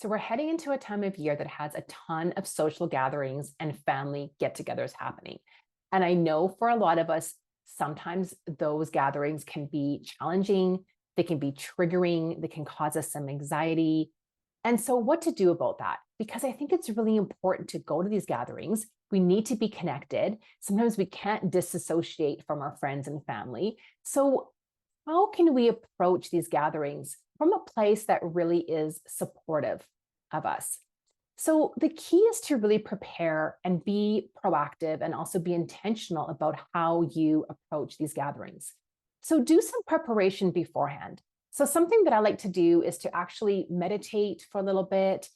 So we're heading into a time of year that has a ton of social gatherings and family get-togethers happening. And I know for a lot of us, sometimes those gatherings can be challenging, they can be triggering, they can cause us some anxiety. And so what to do about that? Because I think it's really important to go to these gatherings. We need to be connected. Sometimes we can't disassociate from our friends and family. So how can we approach these gatherings from a place that really is supportive of us? So the key is to really prepare and be proactive and also be intentional about how you approach these gatherings. So do some preparation beforehand. So something that I like to do is to actually meditate for a little bit,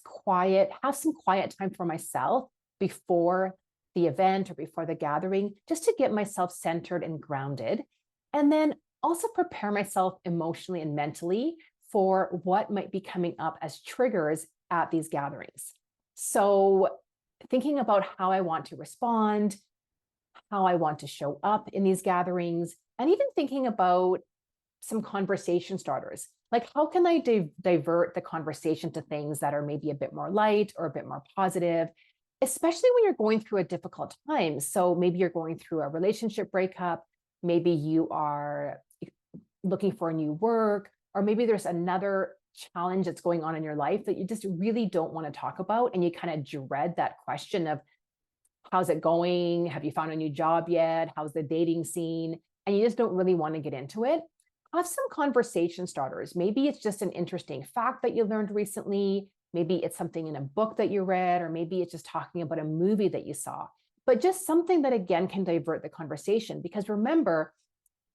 quiet, have some quiet time for myself before the event or before the gathering, just to get myself centered and grounded. And then also prepare myself emotionally and mentally for what might be coming up as triggers at these gatherings. So thinking about how I want to respond, how I want to show up in these gatherings, and even thinking about some conversation starters. Like, how can I divert the conversation to things that are maybe a bit more light or a bit more positive, especially when you're going through a difficult time. So maybe you're going through a relationship breakup, maybe you are looking for new work, or maybe there's another challenge that's going on in your life that you just really don't want to talk about. And you kind of dread that question of, how's it going? Have you found a new job yet? How's the dating scene? And you just don't really want to get into it. Have some conversation starters. Maybe it's just an interesting fact that you learned recently. Maybe it's something in a book that you read, or maybe it's just talking about a movie that you saw. But just something that, again, can divert the conversation. Because remember,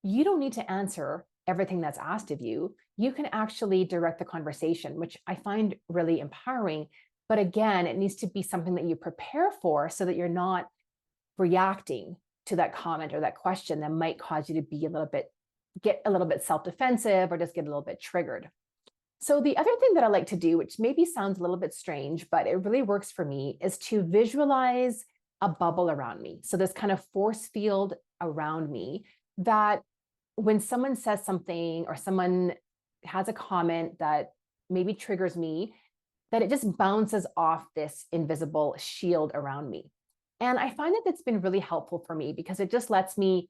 you don't need to answer everything that's asked of you. You can actually direct the conversation, which I find really empowering. But again, it needs to be something that you prepare for so that you're not reacting to that comment or that question that might cause you to be get a little bit self-defensive or just get a little bit triggered. So the other thing that I like to do, which maybe sounds a little bit strange, but it really works for me, is to visualize a bubble around me. So this kind of force field around me, that when someone says something or someone has a comment that maybe triggers me, that it just bounces off this invisible shield around me. And I find that that's been really helpful for me because it just lets me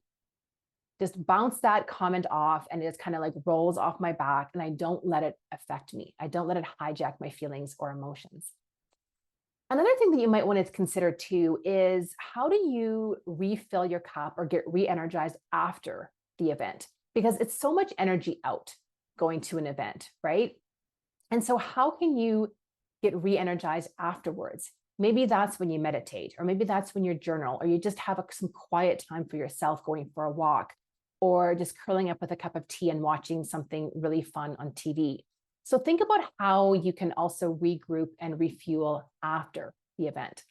just bounce that comment off, and it just kind of like rolls off my back, and I don't let it affect me. I don't let it hijack my feelings or emotions. Another thing that you might want to consider too is, how do you refill your cup or get re-energized after the event? Because it's so much energy out going to an event, right? And so how can you get re-energized afterwards? Maybe that's when you meditate, or maybe that's when you journal, or you just have some quiet time for yourself going for a walk, or just curling up with a cup of tea and watching something really fun on TV. So think about how you can also regroup and refuel after the event.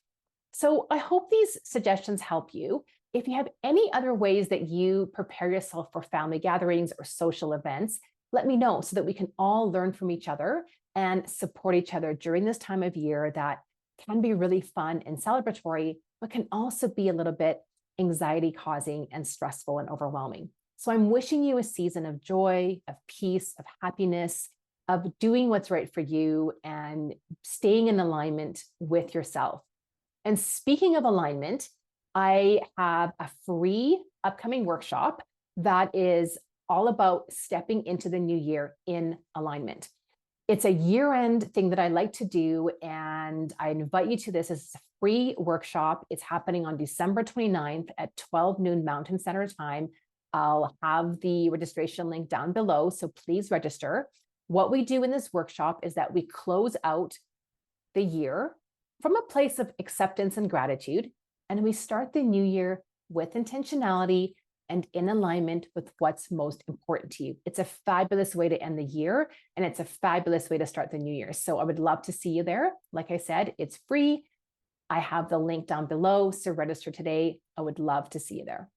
So I hope these suggestions help you. If you have any other ways that you prepare yourself for family gatherings or social events, let me know so that we can all learn from each other and support each other during this time of year that can be really fun and celebratory, but can also be a little bit anxiety causing and stressful and overwhelming. So I'm wishing you a season of joy, of peace, of happiness, of doing what's right for you and staying in alignment with yourself. And speaking of alignment, I have a free upcoming workshop that is all about stepping into the new year in alignment. It's a year-end thing that I like to do, and I invite you to this. It's a free workshop. It's happening on December 29th at 12 noon Mountain Standard Time. I'll have the registration link down below, so please register. What we do in this workshop is that we close out the year from a place of acceptance and gratitude, and we start the new year with intentionality and in alignment with what's most important to you. It's a fabulous way to end the year, and it's a fabulous way to start the new year. So I would love to see you there. Like I said, it's free. I have the link down below, so register today. I would love to see you there.